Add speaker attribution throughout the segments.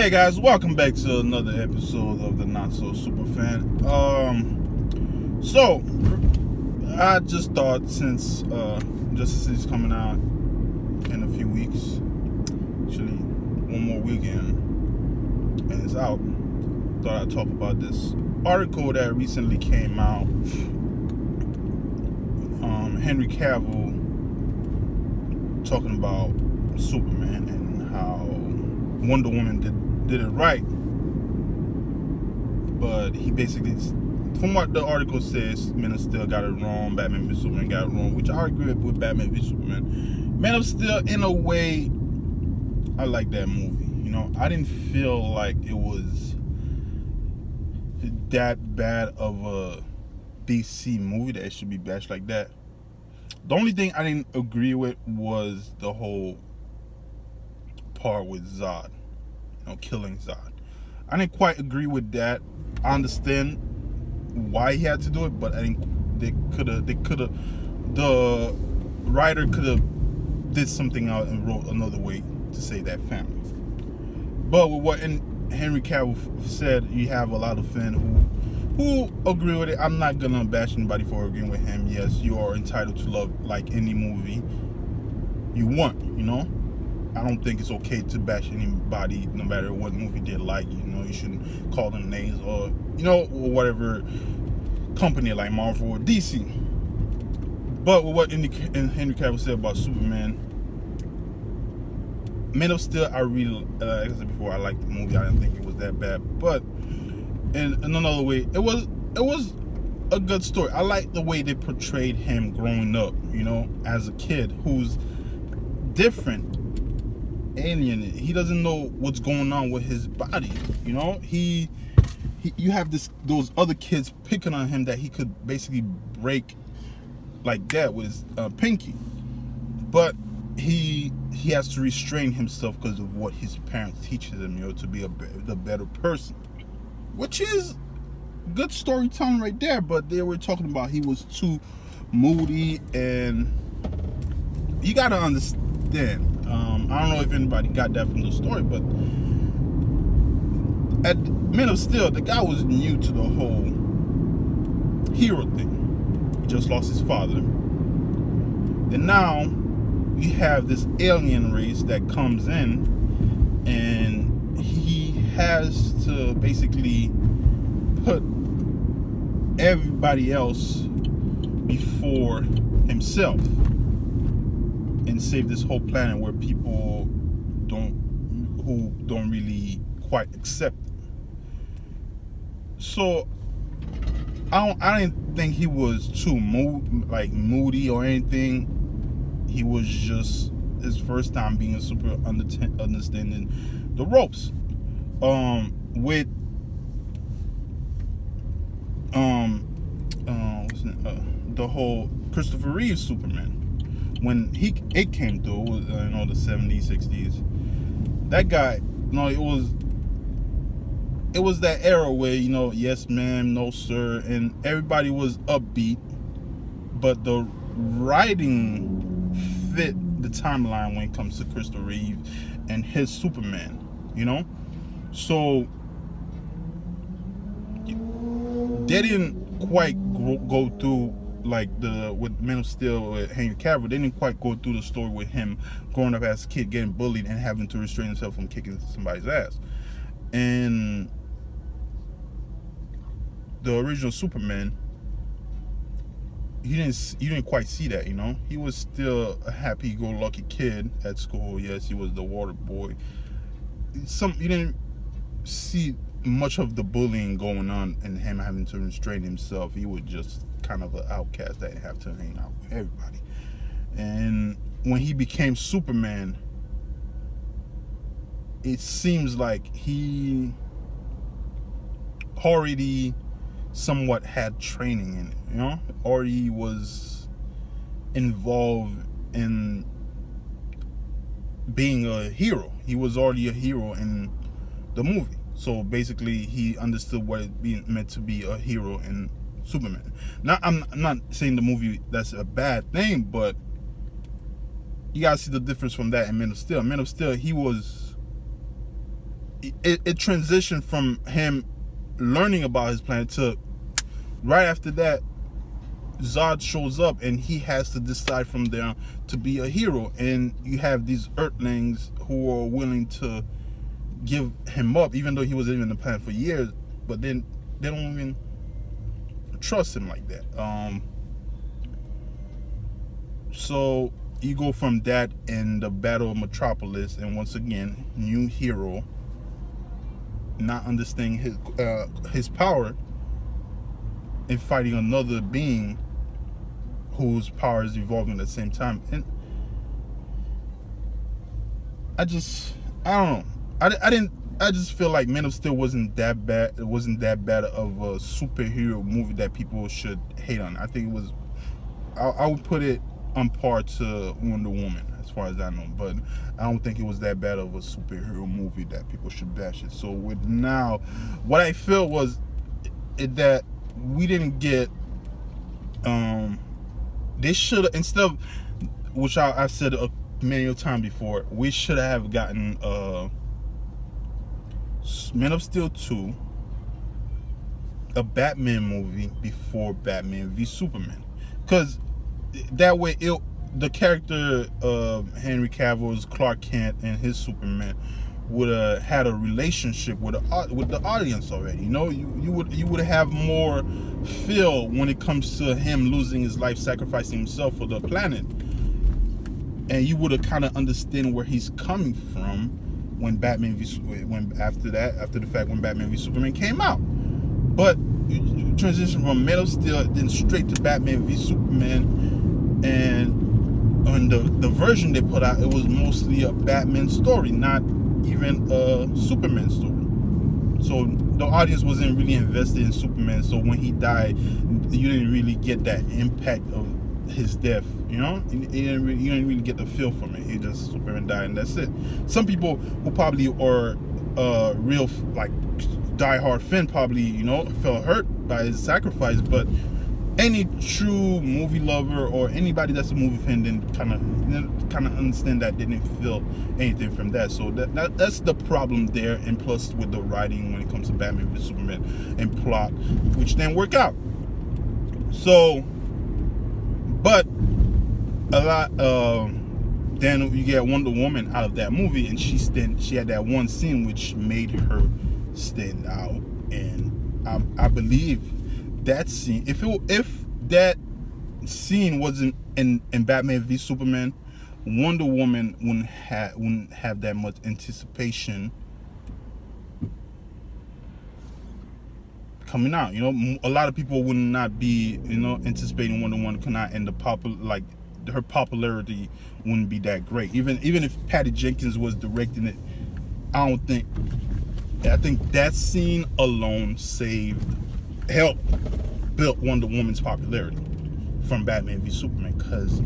Speaker 1: Hey guys, welcome back to another episode of the Not So Super Fan. So I just thought since Justice League's coming out in a few weeks, actually one more weekend, and it's out. Thought I'd talk about this article that recently came out. Henry Cavill talking about Superman and how Wonder Woman did it right, but he basically, from what the article says, Man of Steel got it wrong, Batman v Superman got it wrong, which I agree with Batman v Superman. Man of Steel, in a way, I like that movie. You know, I didn't feel like it was that bad of a DC movie that it should be bashed like that. The only thing I didn't agree with was the whole part with Zod, killing Zod. I didn't quite agree with that. I understand why he had to do it, but I think the writer could have did something out and wrote another way to say that family. But with what Henry Cavill said, you have a lot of fans who agree with it. I'm not gonna bash anybody for agreeing with him. Yes, you are entitled to love like any movie you want, I don't think it's okay to bash anybody no matter what movie they like. You shouldn't call them names or or whatever company like Marvel or DC. But with what Henry Cavill said about Superman, Man of Steel, I really, like I said before, I liked the movie. I didn't think it was that bad. But in another way, it was a good story. I like the way they portrayed him growing up, as a kid who's different, alien. He doesn't know what's going on with his body. He you have those other kids picking on him that he could basically break like that with his pinky, but he has to restrain himself because of what his parents teaches him, to be the better person, which is good storytelling right there. But they were talking about he was too moody, and you gotta understand. I don't know if anybody got that from the story, but at Man of Steel, the guy was new to the whole hero thing. He just lost his father, and now you have this alien race that comes in, and he has to basically put everybody else before himself and save this whole planet where people who don't really quite accept it. So I didn't think he was too moody or anything. He was just his first time being a super understanding the ropes. With the whole Christopher Reeve Superman, when it came through, it was the 70s, 60s. That guy, it was that era where yes ma'am, no sir, and everybody was upbeat, but the writing fit the timeline when it comes to Christopher Reeve and his Superman, so they didn't quite go through like with Man of Steel with Henry Cavill. They didn't quite go through the story with him growing up as a kid, getting bullied and having to restrain himself from kicking somebody's ass. And the original Superman, you didn't quite see that. He was still a happy-go-lucky kid at school. Yes, he was the water boy. You didn't see much of the bullying going on and him having to restrain himself. He was just kind of an outcast that didn't have to hang out with everybody. And when he became Superman, it seems like he already somewhat had training in it, already was involved in being a hero. He was already a hero in the movie. So basically, he understood what it meant to be a hero in Superman. Now, I'm not saying the movie that's a bad thing, but you gotta see the difference from that and Man of Steel. Man of Steel, he was it transitioned from him learning about his planet to right after that Zod shows up and he has to decide from there to be a hero, and you have these Earthlings who are willing to give him up even though he was living in the planet for years, but then they don't even trust him like that. So you go from that in the Battle of Metropolis, and once again, new hero, not understanding his power, and fighting another being whose power is evolving at the same time. And I don't know. I just feel like Man of Steel wasn't that bad. It wasn't that bad of a superhero movie that people should hate on. I think it was. I would put it on par to Wonder Woman as far as I know, but I don't think it was that bad of a superhero movie that people should bash it. So with now, what I feel was that we didn't get. They should, instead of, which I've said a million times before, we should have gotten Man of Steel 2, a Batman movie before Batman v Superman, because that way the character of Henry Cavill's Clark Kent and his Superman would have had a relationship with the audience already. You know, you would have more feel when it comes to him losing his life, sacrificing himself for the planet, and you would have kind of understand where he's coming from when Batman after the fact when Batman v Superman came out. But you transition from Man of Steel then straight to Batman v Superman, and on the version they put out, it was mostly a Batman story, not even a Superman story. So the audience wasn't really invested in Superman. So when he died, you didn't really get that impact of his death. You know, you didn't really get the feel from it. He just Superman died and that's it. Some people who probably are real like diehard fan probably felt hurt by his sacrifice, but any true movie lover or anybody that's a movie fan then kind of understand that they didn't feel anything from that. So that's the problem there, and plus with the writing when it comes to Batman v Superman and plot, which didn't work out. So, but a lot. Then you get Wonder Woman out of that movie, and she had that one scene which made her stand out, and I believe that scene, if that scene wasn't in Batman v Superman, Wonder Woman wouldn't have that much anticipation coming out. A lot of people would not be anticipating Wonder Woman come out, and her popularity wouldn't be that great. Even if Patty Jenkins was directing it, I think that scene alone helped build Wonder Woman's popularity from Batman v Superman, because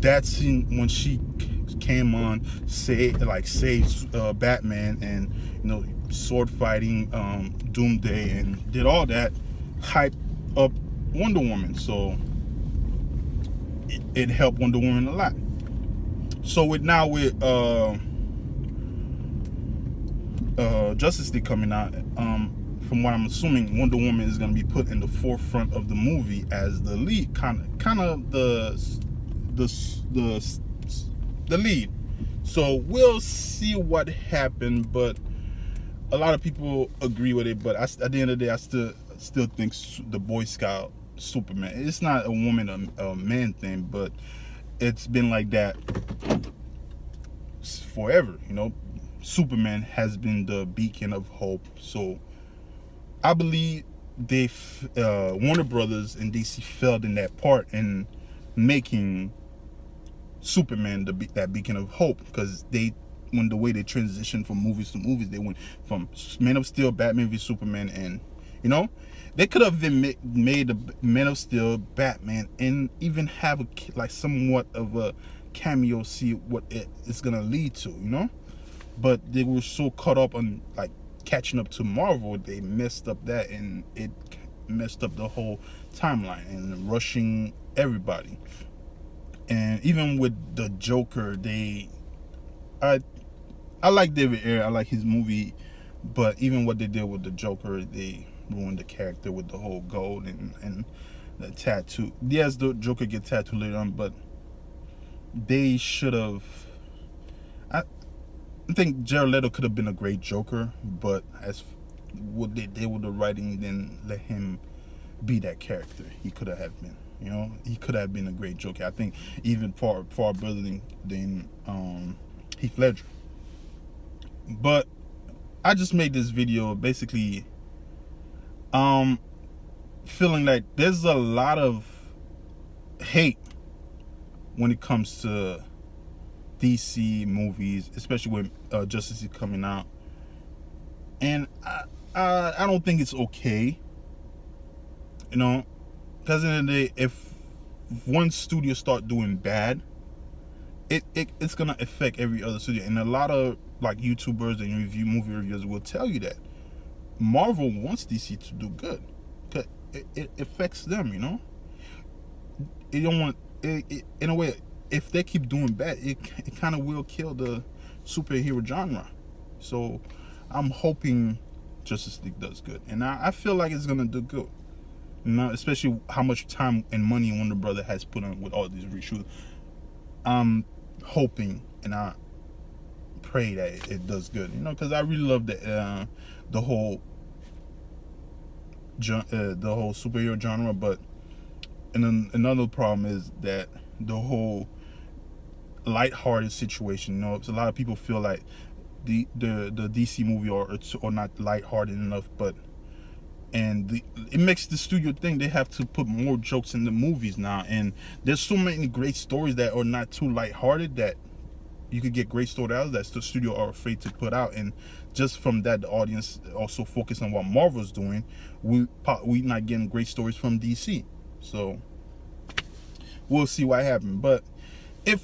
Speaker 1: that scene when she came on, saved Batman, and sword fighting Doomsday, and did all that, hyped up Wonder Woman. So it helped Wonder Woman a lot. So with Justice League coming out, from what I'm assuming, Wonder Woman is going to be put in the forefront of the movie as the lead, kind of the lead. So we'll see what happened, but a lot of people agree with it. But at the end of the day, I still think the Boy Scout Superman, it's not a woman or man thing, but it's been like that forever. Superman has been the beacon of hope. So I believe Warner Brothers and DC failed in that part in making Superman that beacon of hope, because the way they transitioned from movies to movies, they went from Man of Steel, Batman v Superman, and they could have been made a Man of Steel, Batman, and even have somewhat of a cameo, see what it's gonna lead to, but they were so caught up on catching up to Marvel, they messed up that, and it messed up the whole timeline and rushing everybody. And even with the Joker, I like David Ayer. I like his movie But even what they did with the Joker, they ruined the character with the whole gold and the tattoo. Yes, the Joker get tattooed later on, but they should have. I think Jared Leto could have been a great Joker, but as what they did with the writing, then let him be that character. He could have been. You know, he could have been a great Joker. I think even far better than Heath Ledger. But I just made this video basically feeling like there's a lot of hate when it comes to DC movies, especially with Justice League coming out, and I don't think it's okay. You know, because in the day, if one studio start doing bad, it's gonna affect every other studio, and a lot of like YouTubers and movie reviewers will tell you that Marvel wants DC to do good, cause it affects them. You know, you don't want it in a way. If they keep doing bad, it kind of will kill the superhero genre. So I'm hoping Justice League does good, and I feel like it's gonna do good. You know, especially how much time and money Warner Brother has put on with all these reshoots. I'm hoping and I pray that it does good. You know, because I really love the whole superhero genre. But and then another problem is that the whole lighthearted situation. You know, a lot of people feel like the DC movie are not lighthearted enough, but. And it makes the studio think they have to put more jokes in the movies now. And there's so many great stories that are not too lighthearted that you could get great stories out of that the studio are afraid to put out. And just from that, the audience also focus on what Marvel's doing. We not getting great stories from DC. So we'll see what happens. But if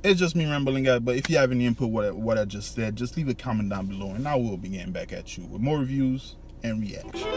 Speaker 1: it's just me rambling, guys. But if you have any input what I just said, just leave a comment down below, and I will be getting back at you with more reviews and reaction.